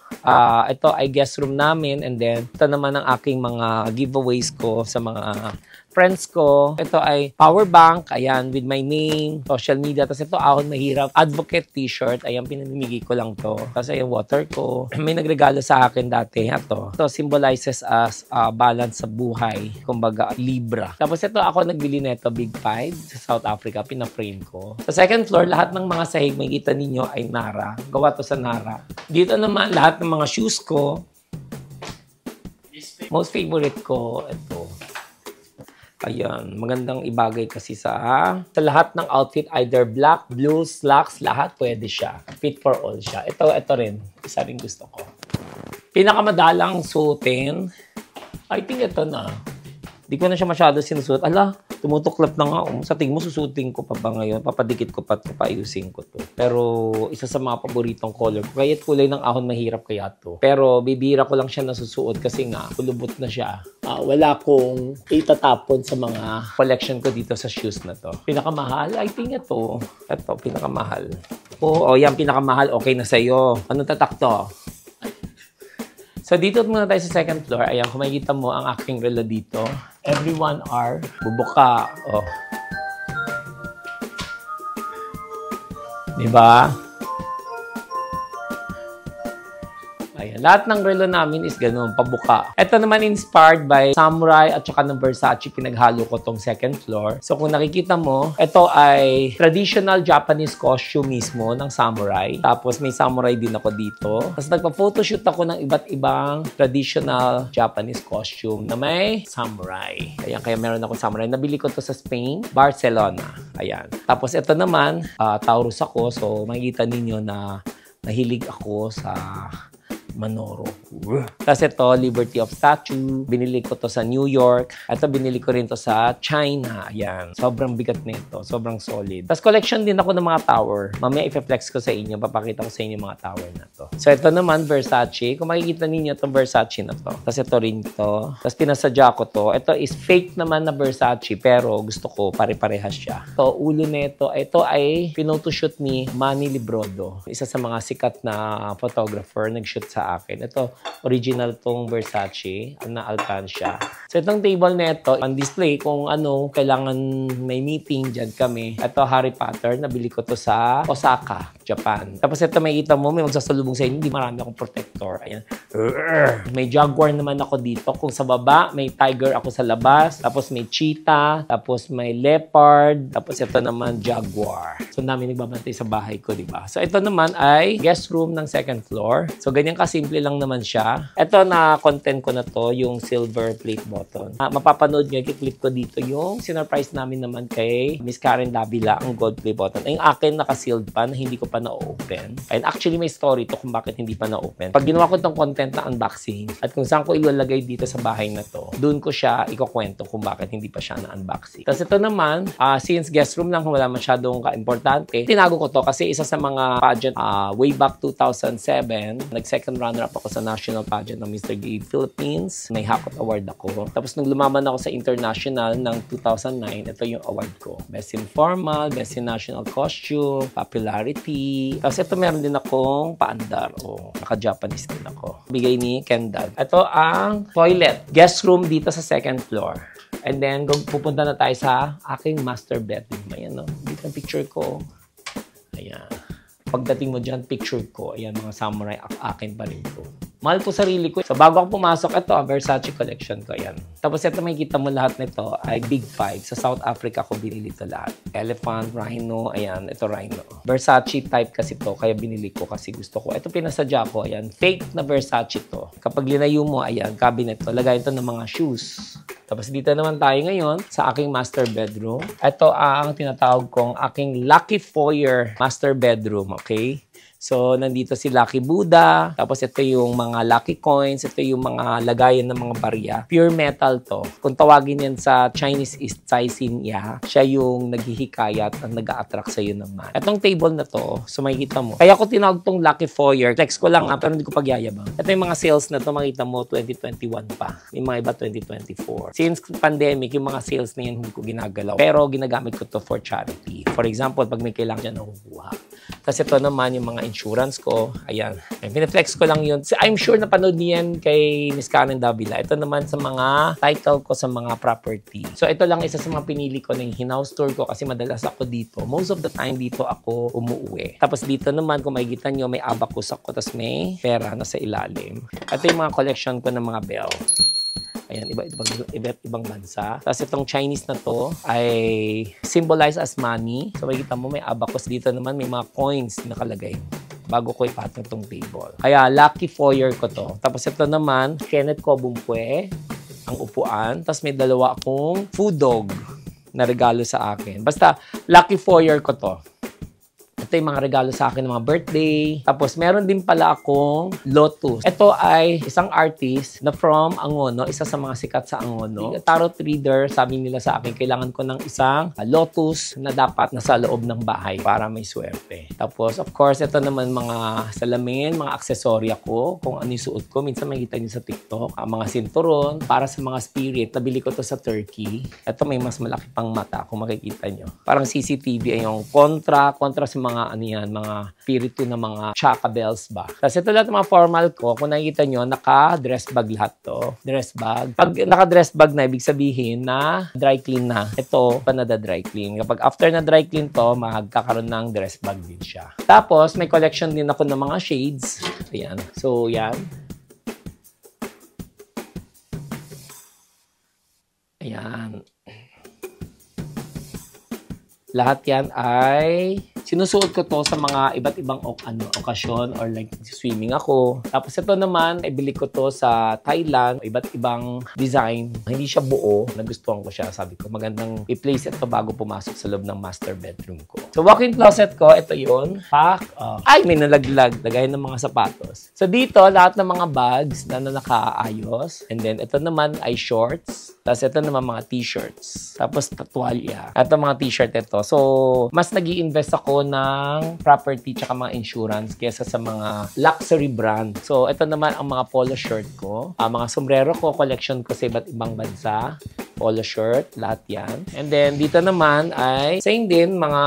ito ay guest room namin. And then, ito naman ang aking mga giveaways ko sa mga friends ko. Ito ay power bank. Ayan, with my name, social media. Tapos ito, Ahon Mahirap, advocate t-shirt. Ayan, pinamimigay ko lang to. Tapos ayan, water ko. May nagregalo sa akin dati. Ito. Ito symbolizes as balance sa buhay. Kumbaga, Libra. Tapos ito, ako nagbili nito, Big Five, sa South Africa. Pina-frame ko. Sa second floor, lahat ng mga sahig may kita ninyo ay Nara. Gawa to sa Nara. Dito naman, lahat ng mga shoes ko. Most favorite ko, ito. Ayan, magandang ibagay kasi sa lahat ng outfit, either black, blue, slacks, lahat pwede siya. Fit for all siya. Ito rin. Isa rin gusto ko. Pinakamadalang suotin, I think ito na. Di ko na siya masyado sinusuot. Ala, tumutuklap na nga. Sa tingin mo, susutin ko pa ba ngayon? Papadikit ko pa ito, paayusin ko to. Pero isa sa mga paboritong color ko. Kaya't kulay ng Ahon Mahirap kaya to. Pero bibira ko lang siya nasusuot kasi nga, kulubot na siya. Wala kong itatapon sa mga collection ko dito sa shoes na to. Pinakamahal, I think ito. Ito, pinakamahal. Yan, pinakamahal. Okay na sa'yo. Anong tatak to? So, dito muna tayo sa second floor. Ayan, kung makikita mo ang aking relo dito. Every 1 hour, bubuka. Diba? Ayan, lahat ng relo namin is ganun, pabuka. Ito naman inspired by Samurai at saka ng Versace. Pinaghalo ko tong second floor. So kung nakikita mo, ito ay traditional Japanese costume mismo ng Samurai. Tapos may Samurai din ako dito. Tapos nagpa-photoshoot ako ng iba't ibang traditional Japanese costume na may Samurai. Ayan, kaya meron ako Samurai. Nabili ko to sa Spain, Barcelona. Ayan. Tapos ito naman, Taurus ako. So makikita ninyo na nahilig ako sa Manoro. Tapos ito, Liberty of Statue. Binili ko to sa New York. Ito, binili ko rin to sa China. Ayan. Sobrang bigat nito. Sobrang solid. Tapos collection din ako ng mga tower. Mamaya i-flex ko sa inyo. Papakita ko sa inyo mga tower na to. So ito naman, Versace. Kung makikita ninyo itong Versace na to. Tapos ito rin to. Tapos pinasadya ko to. Ito is fake naman na Versace. Pero gusto ko pare-parehas siya. Ito, ulo nito. Ito ay pinotoshoot ni Manny Librodo. Isa sa mga sikat na photographer. Nag-shoot sa akin. Ito, original tong Versace na Altancia. So, itong table na ito, on display kung ano, kailangan may meeting, dyan kami. Ito, Harry Potter, nabili ko to sa Osaka, Japan. Tapos ito, makikita mo, may magsasalubong sa inyo, hindi marami akong protector. Ayan. May Jaguar naman ako dito. Kung sa baba, may tiger ako sa labas. Tapos may cheetah. Tapos may leopard. Tapos ito naman, Jaguar. So, namin nagbabantay sa bahay ko, diba? So, ito naman ay guest room ng second floor. So, ganyan simple lang naman siya. Ito na content ko na to, yung silver plate button. Mapapanood nyo, i-click ko dito yung sinurprise namin naman kay Miss Karen Davila, ang gold plate button. Ang akin naka-sealed pa na hindi ko pa na-open. And actually, may story to kung bakit hindi pa na-open. Pag ginawa ko itong content na unboxing at kung saan ko ilalagay dito sa bahay na to, doon ko siya ikukwento kung bakit hindi pa siya na-unboxing. Tapos ito naman, since guest room lang, wala masyadong ka-importante, tinago ko to kasi isa sa mga pageant way back 2007, nag-second runner-up ako sa national pageant ng Mr. Gay Philippines. May Hakot Award ako. Tapos nung lumaban ako sa international ng 2009, ito yung award ko. Best in Formal, Best in National Costume, Popularity. Tapos ito meron din akong paandar. Naka-Japanese din ako. Bigay ni Kendall. Ito ang toilet. Guest room dito sa second floor. And then, pupunta na tayo sa aking master bedroom. Ayan, no? Dito ang picture ko. Ayan. Pagdating mo dyan, picture ko. Ayan, mga samurai, akin pa rin ko. Mahal ko sarili ko. So, bago ako pumasok, ito, Versace collection ko. Ayan. Tapos, ito, makikita mo lahat nito ay Big Five. Sa South Africa ko binili ito lahat. Elephant, Rhino. Ayan, ito Rhino. Versace type kasi to, kaya binili ko kasi gusto ko. Ito, pinasadya ko. Ayan, fake na Versace to. Kapag linayo mo, ayan, cabinet to. Lagay ito ng mga shoes. Tapos, dito naman tayo ngayon sa aking master bedroom. Ito ang tinatawag kong aking Lucky Foyer master bedroom. Okay? So, nandito si Lucky Buddha. Tapos, ito yung mga Lucky Coins. Ito yung mga lagayan ng mga barya. Pure metal to. Kung tawagin yan sa Chinese is Cai Xin Ya, siya yung naghihikayat at nag-a-attract sa'yo ng man. Itong table na to, so makikita mo. Kaya ko tinawag tong Lucky Foyer. Flex ko lang pero hindi ko pagyayabang. Ito yung mga sales na to, makita mo, 2021 pa. Yung mga iba, 2024. Since pandemic, yung mga sales na yan, hindi ko ginagalaw. Pero ginagamit ko to for charity. For example, pag may kailangan dyan, nakukuha. Tapos ito naman yung mga insurance ko. Ayan. Pinaflex ko lang yun. I'm sure napanood niyan kay Miss Karen Davila. Ito naman sa mga title ko sa mga property. So ito lang isa sa mga pinili ko ng hinaus tour ko kasi madalas ako dito. Most of the time dito ako umuwi. Tapos dito naman kung makikita nyo may abacus ako. Tapos may pera na sa ilalim. Ito yung mga collection ko ng mga bell. Ayan, ibang bansa. Tapos itong Chinese na to ay symbolized as money. So makikita mo may abacus dito naman, may mga coins nakalagay bago ko ipatong tong table. Kaya Lucky Foyer ko to. Tapos ito naman, Kenneth Kobumpue, ang upuan. Tapos may dalawa akong food dog na regalo sa akin. Basta Lucky Foyer ko to. Ito yung mga regalo sa akin ng mga birthday. Tapos, meron din pala akong Lotus. Ito ay isang artist na from Angono. Isa sa mga sikat sa Angono. Tarot reader, sabi nila sa akin, kailangan ko ng isang Lotus na dapat nasa loob ng bahay para may swerte. Tapos, of course, ito naman mga salamin, mga aksesorya ko. Kung ano yung suot ko. Minsan makikita nyo sa TikTok. Mga sinturon para sa mga spirit. Nabili ko to sa Turkey. Ito may mas malaki pang mata kung makikita nyo. Parang CCTV ay yung kontra sa mga mga spirito na mga chaka bells ba. Tapos ito lahat ng mga formal ko, kung nakikita nyo, naka-dress bag lahat to. Dress bag. Pag naka-dress bag na, ibig sabihin na dry clean na. Ito, panada-dry clean. Kapag after na dry clean to, magkakaroon ng dress bag din siya. Tapos, may collection din ako ng mga shades. Ayan. So, yan. Ayan. Lahat yan ay sinusuot ko to sa mga iba't ibang okasyon or like swimming ako. Tapos ito naman, ibili ko to sa Thailand. Iba't ibang design. Hindi siya buo. Nagustuhan ko siya. Sabi ko, magandang i-place ito bago pumasok sa loob ng master bedroom ko. So walk-in closet ko, ito yun. Pack. Ay, may nalaglag. Lagay ng mga sapatos. So dito, lahat ng mga bags na nakaayos. And then ito naman ay shorts. Tapos ito naman mga t-shirts. Tapos tuwalya. Ito mga t-shirt ito. So, mas nag-i-invest ako ng property tsaka mga insurance kesa sa mga luxury brand. So, ito naman ang mga polo shirt ko. Mga sombrero ko, collection ko sa iba't ibang bansa. Polo shirt, lahat yan. And then, dito naman ay same din, mga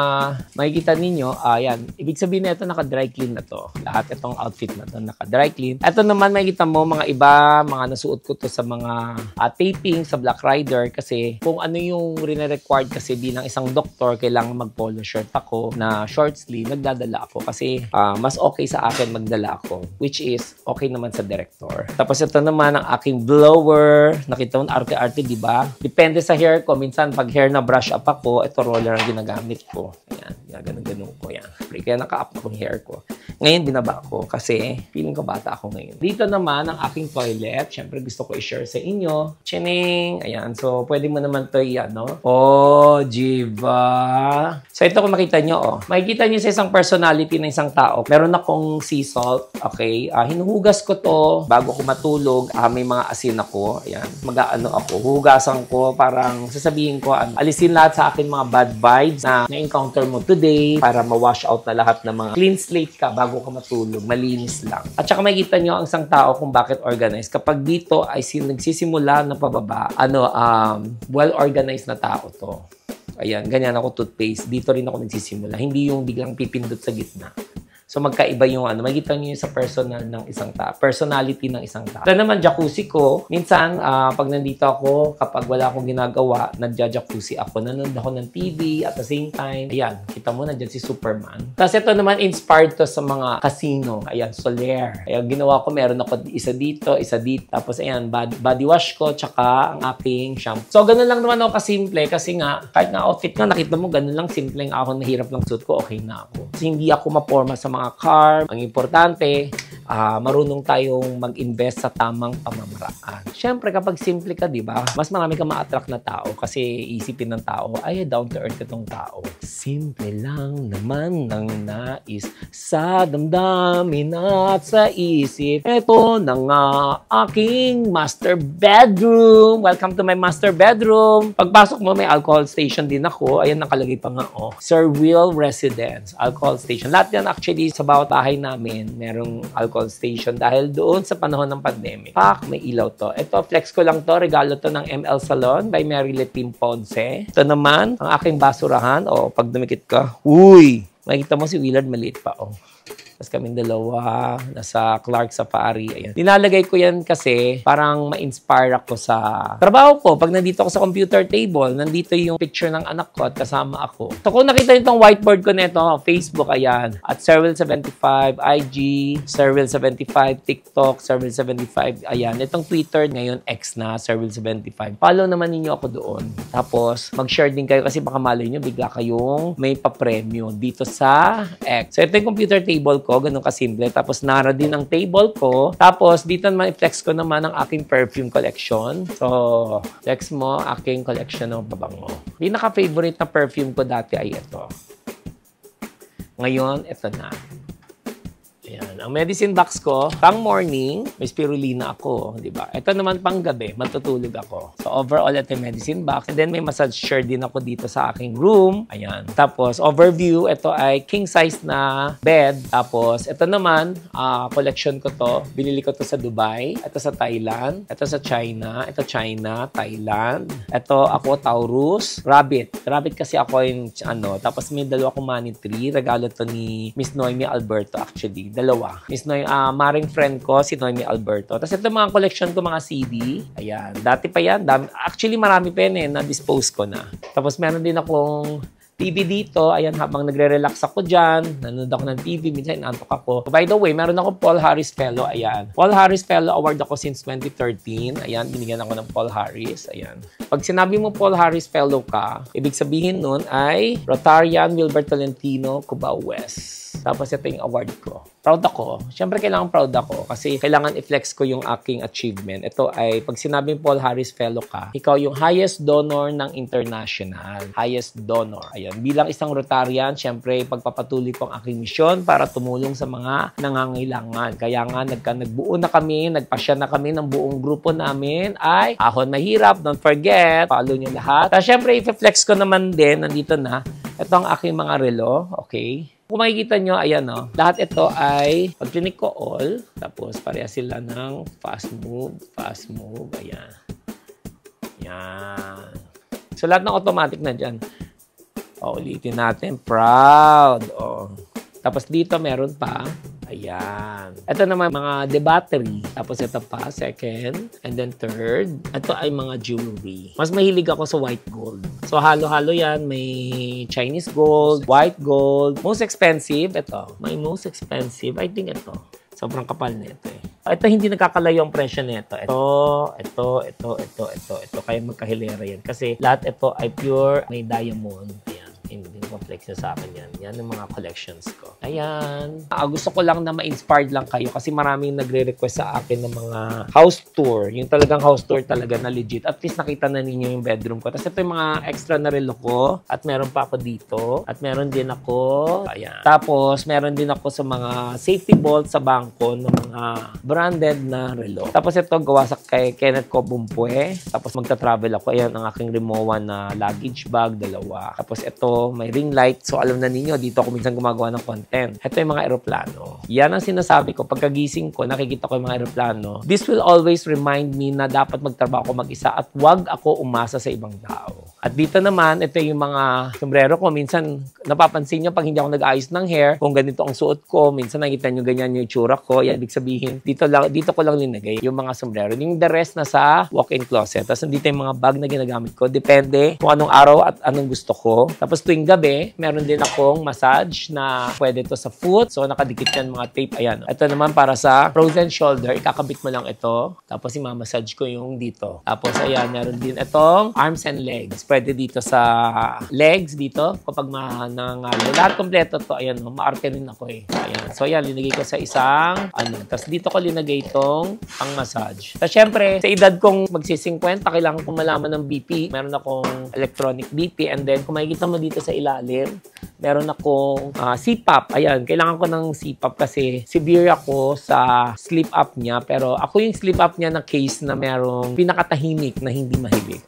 makikita ninyo. Yan. Ibig sabihin na ito, naka-dry clean na to. Lahat itong outfit na to, naka-dry clean. Ito naman, makikita mo, mga iba, mga nasuot ko to sa mga taping, sa Black Rider. Kasi kung ano yung rene-required kasi bilang isang doktor, kailangan mag-polo shirt ako na short sleeve, nagdadala ako. Kasi mas okay sa akin magdala ako. Which is, okay naman sa director. Tapos ito naman ang aking blower. Nakita mo, arte-arte, di ba? Depende sa hair ko. Minsan, pag hair na brush up ako, ito roller ang ginagamit ko. Ayan, ganun ko yan. Kaya naka-up ako yung hair ko. Ngayon, binaba ko kasi feeling ko bata ako ngayon. Dito naman, ang aking toilet. Siyempre, gusto ko i-share sa inyo. Chining! Ayan, so pwede mo naman ito no? Oh, Jiva! So, ito kung makita nyo, makikita nyo sa isang personality ng isang tao. Meron akong sea salt, okay? Hinuhugas ko to bago ko matulog. May mga asin ako. Ayan, mag-aano ako. Hugasan ko, parang sasabihin ko, alisin lahat sa akin mga bad vibes na na-encounter mo today para ma-wash out na lahat ng mga clean slate ka bago ka matulog. Malinis lang. At saka makikita nyo ang isang tao kung bakit organized. Kapag dito ay nagsisimula na pababa, well-organized na tao to. Ayan, ganyan ako toothpaste. Dito rin ako nagsisimula. Hindi yung biglang pipindot sa gitna. So, magkaiba yung makikita nyo sa personality ng isang tao. Ito naman, jacuzzi ko. Minsan, pag nandito ako, kapag wala akong ginagawa, nagja-jacuzzi ako. Nanonood ako ng TV at the same time. Ayan, kita mo, nandyan si Superman. Tapos ito naman, inspired to sa mga casino. Ayan, Solaire. Ayan, ginawa ko, meron ako isa dito. Tapos, ayan, body wash ko, tsaka ang aking shampoo. So, ganun lang naman ako kasimple. Kasi nga, kahit na outfit nga, nakita mo, ganun lang, simple nga ako, nahirap lang suit ko, okay na ako. Kasi hindi ako maporma sa mga carb. Ang importante, marunong tayong mag-invest sa tamang pamamaraan. Siyempre, kapag simple ka, di ba? Mas marami ka ma-attract na tao kasi isipin ng tao, ay, down to earth itong tao. Simple lang naman ng nais sa damdamin at sa isip. Ito na nga aking master bedroom. Welcome to my master bedroom. Pagpasok mo, may alcohol station din ako. Ayan, nakalagay pa nga, Sir Will Residence, alcohol station. Lahat yan actually sa bawat bahay namin, merong alcohol station dahil doon sa panahon ng pandemic. May ilaw to. Ito, flex ko lang to. Regalo to ng ML Salon by Mary Letim Ponce. Ito naman, ang aking basurahan. Pag dumikit ka, uy! Makikita mo si Willard, maliit pa, Tapos kaming dalawa, nasa Clark Safari. Ayan. Nilalagay ko yan kasi parang ma-inspire ako sa trabaho ko. Pag nandito ako sa computer table, nandito yung picture ng anak ko at kasama ako. So kung nakita nyo itong whiteboard ko nito, Facebook, ayan. At Serwil75, IG, Serwil75, TikTok, Serwil75, ayan. Itong Twitter, ngayon X na, Serwil75. Follow naman ninyo ako doon. Tapos, mag-share din kayo kasi baka malay nyo, bigla kayong may pa-premyo dito sa X. So ito yung computer table ko, ganun kasimple. Tapos nara din ang table ko. Tapos dito naman i-flex ko naman ang aking perfume collection. So, flex mo aking collection ng pabango. Pinaka-favorite na perfume ko dati ay ito. Ngayon, ito na. Ayan. Ang medicine box ko, pang morning, may spirulina ako, di ba? Ito naman pang gabi, matutulog ako. So overall, ito yung medicine box. And then may massage chair din ako dito sa aking room. Ayan. Tapos overview, ito ay king size na bed. Tapos ito naman, collection ko to. Binili ko to sa Dubai. Ito sa Thailand. Ito sa China. Ito China, Thailand. Ito ako, Taurus. Rabbit. Rabbit kasi ako yung Tapos may dalawa akong money tree. Regalo to ni Miss Noemi Alberto actually. Dalawa. Miss Noy, maring friend ko, si Noemi Alberto. Tapos ito mga collection ko, mga CD. Ayan. Dati pa yan. Actually, marami pa yan na-dispose ko na. Tapos meron din akong TV dito. Ayan, habang nagre-relax ako dyan, nanonood ako ng TV, minsan inantok ako. By the way, meron ako Paul Harris Fellow. Ayan. Paul Harris Fellow Award ako since 2013. Ayan, binigyan ako ng Paul Harris. Ayan. Pag sinabi mo Paul Harris Fellow ka, ibig sabihin nun ay Rotarian Wilbert Tolentino, Cubao West. Tapos ito yung award ko. Proud ako. Siyempre, kailangan proud ako kasi kailangan i-flex ko yung aking achievement. Ito ay, pag sinabing Paul Harris Fellow ka, ikaw yung highest donor ng international. Highest donor. Ayan. Bilang isang Rotarian, siyempre, pagpapatuloy ko ang aking misyon para tumulong sa mga nangangailangan. Kaya nga, nagbuo na kami, nagpasya na kami ng buong grupo namin ay Ahon Mahirap. Don't forget, follow nyo lahat. Tapos, siyempre, i-flex ko naman din, nandito na, ito ang aking mga relo. Okay? Kung makikita nyo, ayan lahat ito ay pag-click ko all, tapos pareha sila ng fast move, ayan. Yan. So, lahat ng automatic na dyan. Ulitin natin, proud. Tapos dito meron pa, ayan. Ito naman mga battery. Tapos ito pa, second. And then third. Ito ay mga jewelry. Mas mahilig ako sa white gold. So halo-halo yan. May Chinese gold, white gold. Most expensive, ito. My most expensive, I think ito. Sobrang kapal na ito Ito, hindi nagkakalayo ang presyo nito. Ito. Kaya magkahilera yan. Kasi lahat ito ay pure, may diamond. Ayan. Hindi complex na sa akin yan. Yan ang mga collections ko. Ayan. Gusto ko lang na ma-inspired lang kayo kasi maraming nagre-request sa akin ng mga house tour. Yung talagang house tour talaga na legit. At least nakita na ninyo yung bedroom ko. Tapos ito yung mga extra na relo ko. At meron pa ako dito. At meron din ako. Ayan. Tapos meron din ako sa mga safety bolt sa bangko ng mga branded na relo. Tapos ito gawa sa kay Kenneth Cobumpue. Tapos magta-travel ako. Ayan ang aking Rimowa na luggage bag. 2. Tapos ito may ring light. So, alam na ninyo, dito ako minsan gumagawa ng content. Ito yung mga eroplano. Yan ang sinasabi ko. Pagkagising ko, nakikita ko yung mga eroplano. This will always remind me na dapat magtrabaho ako mag-isa at wag ako umasa sa ibang tao. At dito naman, ito yung mga sombrero ko. Minsan, napapansin nyo pag hindi ako nag-ayos ng hair, kung ganito ang suot ko, minsan nakikita nyo ganyan yung itsura ko. Yan, ibig sabihin, dito ko lang linagay yung mga sombrero. Yung the rest na sa walk-in closet. Tapos, dito yung mga bag na ginagamit ko. Depende kung anong araw at anong gusto ko. Tapos, tuwing gabi, meron din akong massage na pwede to sa foot. So, nakadikit yan mga tape. Ayan. Ito naman para sa frozen shoulder. Ikakabit mo lang ito. Tapos, imamassage ko yung dito. Tapos, ayan, meron din itong arms and legs. Pwede dito sa legs dito. Kapag manangalo. Lahat kompleto to. Ayan, maarte rin ako eh. Ayan. So, ayan, linagay ko sa isang Tapos, dito ko linagay itong pang massage. Tapos, syempre, sa edad kong magsi-50, kailangan kong malaman ng BP. Meron akong electronic BP. And then, kung makikita mo dito sa ilalim, meron akong CPAP. Ayan, kailangan ko ng CPAP kasi severe ako sa sleep apnea. Pero ako yung sleep apnea na case na merong pinakatahimik na hindi mahilig.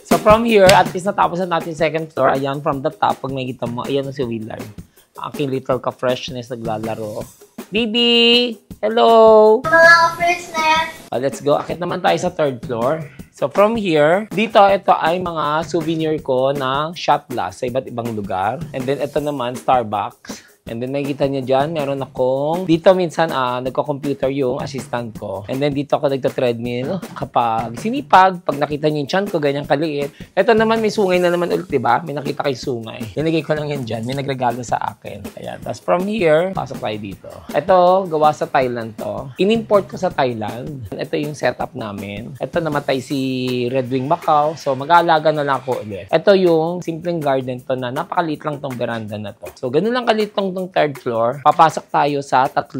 So from here, at least natapos na natin second floor. Ayan, from the top, pag makikita mo, ayan na si Willard. Aking little ka-freshness naglalaro. Bibi! Hello! Mga ka-freshness! Let's go. Akit naman tayo sa third floor. So from here, ito ay mga souvenir ko ng shot glass sa iba't ibang lugar. And then ito naman, Starbucks. And then makikita niyo dyan, meron akong, dito minsan nagko-computer yung assistant ko. And then dito ako nagta-treadmill kapag sinipag, pag nakita niyo yung chan ko, ganyan kaliit. Ito naman may sungay na naman ulit, diba? May nakita kay sungay. Nilagay ko lang yan dyan, may nagregalo sa akin. Ayan. Tapos from here, pasok tayo dito. Ito, gawa sa Thailand to. In-import ko sa Thailand. Ito yung setup namin. Ito namatay si Red Wing Macau. So mag-aalaga na lang ako ulit. Ito yung simpleng garden to na napakaliit lang tong veranda na to. So ganun lang kaliit tong third floor, papasok tayo sa 3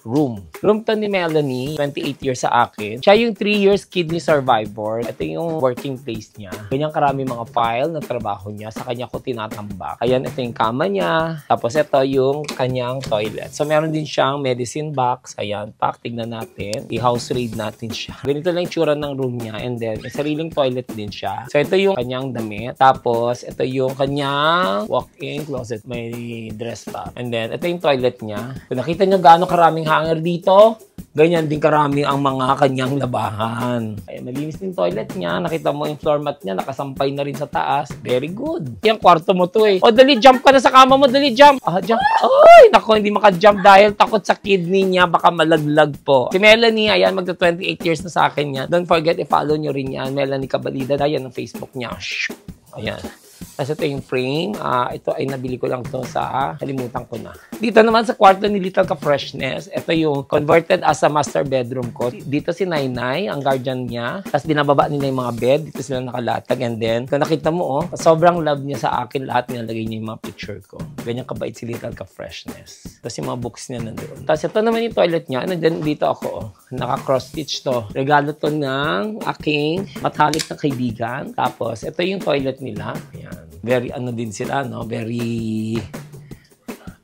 room. Room to ni Melanie, 28 years sa akin. Siya yung 3 years kidney survivor. Ito yung working place niya. Ganyan karami mga file na trabaho niya. Sa kanya ko tinatambak. Ayan, ito yung kama niya. Tapos ito yung kanyang toilet. So meron din siyang medicine box. Ayan, tignan natin. I-house raid natin siya. Ganito lang yung tsura ng room niya. And then, may sariling toilet din siya. So ito yung kanyang damit. Tapos, ito yung kanyang walk-in closet. May dress pa. And then, ito yung toilet niya. Kung nakita nyo gaano karaming hanger dito, ganyan din karami ang mga kanyang labahan. Ay, malinis din toilet niya. Nakita mo yung floor mat niya, nakasampay na rin sa taas. Very good. Yung kwarto mo to eh. O, dali, jump ka na sa kama mo. Dali, jump. Jump. Ay, nako, hindi maka-jump dahil takot sa kidney niya. Baka malaglag po. Si Melanie, ayan, magta-28 years na sa akin yan. Don't forget, i-follow nyo rin yan. Melanie Cabalida. Ayan ang Facebook niya. Shhh. Ayan. Tapos ito yung frame. Ito ay nabili ko lang to sa kalimutan ko na. Dito naman sa kwarto ni Little Ka-Freshness, ito yung converted as a master bedroom ko. Dito si Nainay, ang guardian niya. Tapos binababa nila yung mga bed. Dito sila nakalatag. And then, kung nakita mo, sobrang love niya sa akin. Lahat nilalagay niya yung mga picture ko. Ganyan kabait si Little Ka-Freshness. Tapos yung mga books niya nandoon. Tapos ito naman yung toilet niya. And then dito ako, naka-cross-stitch to. Regalo to ng aking matalik na kaibigan. Tapos ito yung toilet nila. Ayan. Very din sila, no? Very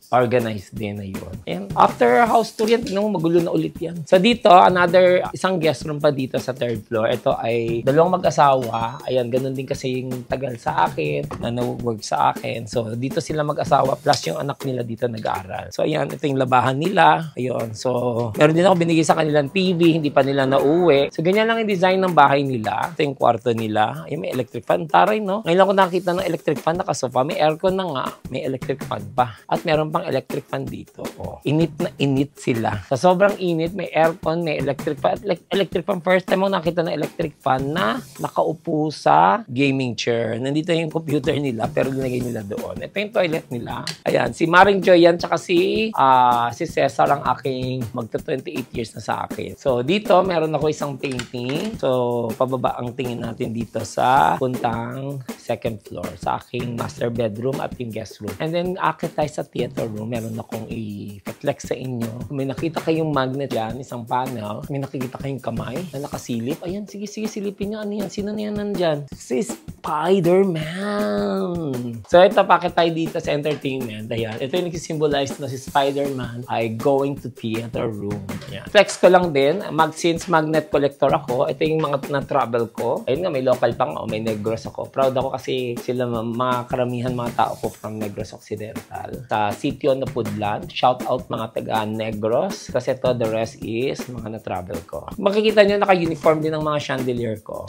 organized din na yun. And after house tour yan, tingnan mo, magulo na ulit yan. So dito, isang guest room pa dito sa third floor. Ito ay 2 mag-asawa. Ayan, ganun din kasi yung tagal sa akin, na na-work sa akin. So dito sila mag-asawa, plus yung anak nila dito nag-aaral. So ayan, ito yung labahan nila. Ayun, so meron din ako binigay sa kanilang TV, hindi pa nila nauwi. So ganyan lang yung design ng bahay nila. Ito yung kwarto nila. Ayun, may electric fan. Taray, no? Ngayon lang ko nakita ng electric fan, nakasofa. May aircon na nga, may electric fan pa. At meron pa pang electric fan dito. Oh, init na init sila. Sa sobrang init, may aircon, may electric fan. Electric fan, first time mo nakita na electric fan na nakaupo sa gaming chair. Nandito yung computer nila, pero linagay nila doon. Ito yung toilet nila. Ayan, si Maring Joy yan, tsaka si Cesar ang aking magta-28 years na sa akin. So, dito, meron ako isang painting. So, pababa ang tingin natin dito sa puntang second floor, sa aking master bedroom at yung guest room. And then, akit tayo sa theater room. Meron akong i-flex sa inyo. May nakita kayong magnet yan, isang panel. May nakikita kayong kamay na nakasilip. Ayan, sige, silipin nyo. Ano yan? Sino na yan nandyan? Si Spider-Man! So, ito, pakit tayo dito sa entertainment. Ayan. Ito yung nagsisimbolize na si Spider-Man ay going to theater room. Ayan. Flex ko lang din. Since magnet collector ako, ito yung mga na-travel ko. Ayun nga, may local pang, may Negros ako. Proud ako kasi sila mga karamihan mga tao ko from Negros Occidental. Sa Sitio na Pudlan. Shout out mga taga Negros. Kasi ito, the rest is mga na-travel ko. Makikita nyo, naka-uniform din ang mga chandelier ko.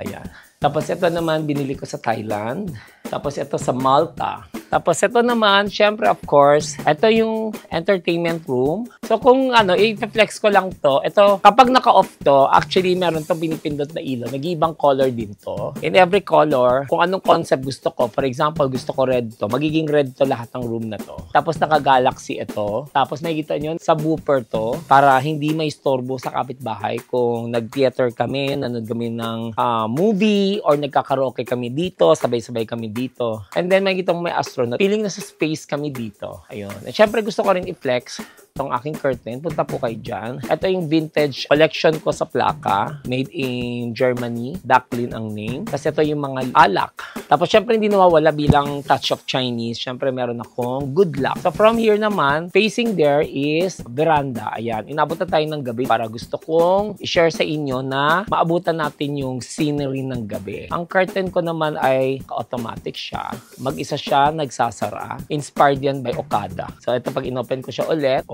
Ayan. Tapos ito naman, binili ko sa Thailand. Tapos ito sa Malta. Tapos ito naman, syempre of course, ito yung entertainment room. So kung i-flex ko lang to, ito, kapag naka-off to, actually meron to binipindot na ilaw. Nag-iibang color din to. In every color, kung anong concept gusto ko, for example, gusto ko red to, magiging red to lahat ng room na to. Tapos naka-galaxy ito. Tapos nakikita nyo, sa booper to, para hindi may istorbo sa kapitbahay kung nag-theater kami, nanood kami ng movie, or nagkakaraoke kami dito, sabay-sabay kami dito. And then makikita mo may astronaut. Feeling na sa space kami dito. Ayun. At syempre gusto ko rin i-flex itong aking curtain. Punta po kayo dyan. Ito yung vintage collection ko sa plaka. Made in Germany. Daklin ang name. Kasi ito yung mga alak. Tapos syempre hindi nawawala bilang touch of Chinese. Syempre meron akong good luck. So from here naman, facing there is veranda. Ayan. Inabot na tayo ng gabi para gusto kong i-share sa inyo na maabutan natin yung scenery ng gabi. Ang curtain ko naman ay automatic siya. Mag-isa siya, nagsasara. Inspired yan by Okada. So ito pag inopen ko siya ulit,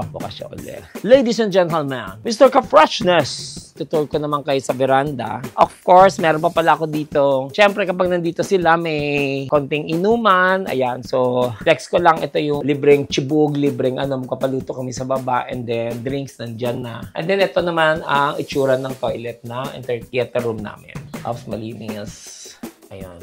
bukas siya ulit. Ladies and gentlemen, Mr. Ka-Freshness! Tutur ko naman kayo sa veranda. Of course, meron pa pala ako dito. Siyempre, kapag nandito sila, may konting inuman. Ayan, so, flex ko lang. Ito yung libreng chibug, libreng kapaluto kami sa baba. And then, drinks nandyan na. And then, ito naman ang itsura ng toilet na theater room namin. House malinis. Ayan.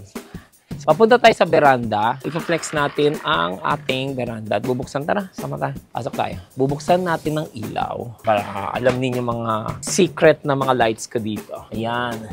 Papunta tayo sa veranda. Ipa-flex natin ang ating veranda. At bubuksan, tara, sama tayo. Pasok tayo. Bubuksan natin ng ilaw para alam ninyo mga secret na mga lights ko dito. Ayan.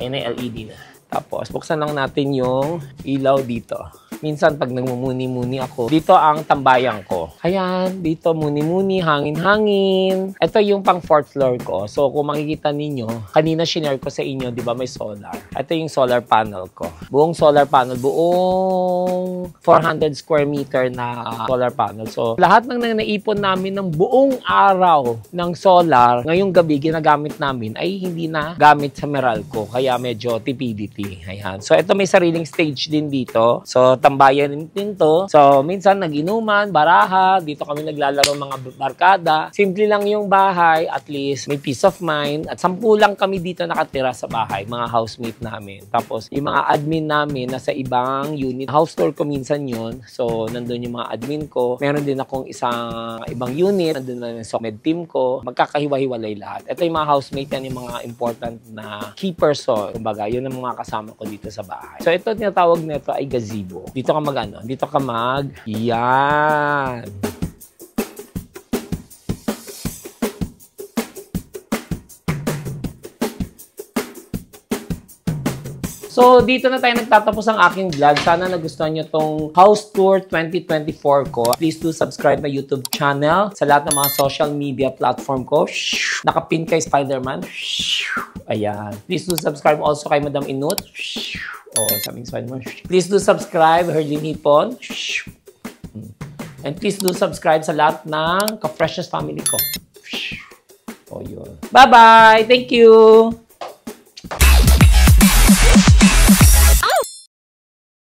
Ayan na yung LED na. Tapos, buksan lang natin yung ilaw dito. Minsan, pag nagmumuni-muni ako, dito ang tambayan ko. Ayan, dito muni-muni, hangin-hangin. Ito yung pang 4th floor ko. So, kung makikita ninyo, kanina shinare ko sa inyo, di ba may solar? Ito yung solar panel ko. Buong solar panel, buong 400 square meter na solar panel. So, lahat ng naipon namin ng buong araw ng solar, ngayong gabi, ginagamit namin, ay hindi na gamit sa Meralco. Kaya medyo tipidity. Ayan. So, ito may sariling stage din dito. So, tambayan din to. So, minsan nag-inuman, baraha, dito kami naglalaro mga barkada. Simple lang yung bahay, at least may peace of mind. At 10 lang kami dito nakatira sa bahay, mga housemate namin. Tapos, yung mga admin namin nasa ibang unit. House tour ko minsan yun. So, nandun yung mga admin ko. Meron din akong isang ibang unit. Nandun na yung SOCMED team ko. Magkakahiwa-hiwalay lahat. Ito yung mga housemate yan, yung mga important na key person. Kumbaga, yun ang mga kasama ko dito sa bahay. So, ito tinatawag nito ay gazebo. Dito ka dito ka yan. So, dito na tayo nagtatapos ang aking vlog. Sana nagustuhan nyo tong House Tour 2024 ko. Please do subscribe my YouTube channel sa lahat ng mga social media platform ko. Nakapin kay Spider-Man. Ayan. Please do subscribe also kay Madam Inut. Saming Spider-Man. Please do subscribe, Herlin Hipon. And please do subscribe sa lahat ng Ka-Freshness family ko. Yun. Bye-bye! Thank you!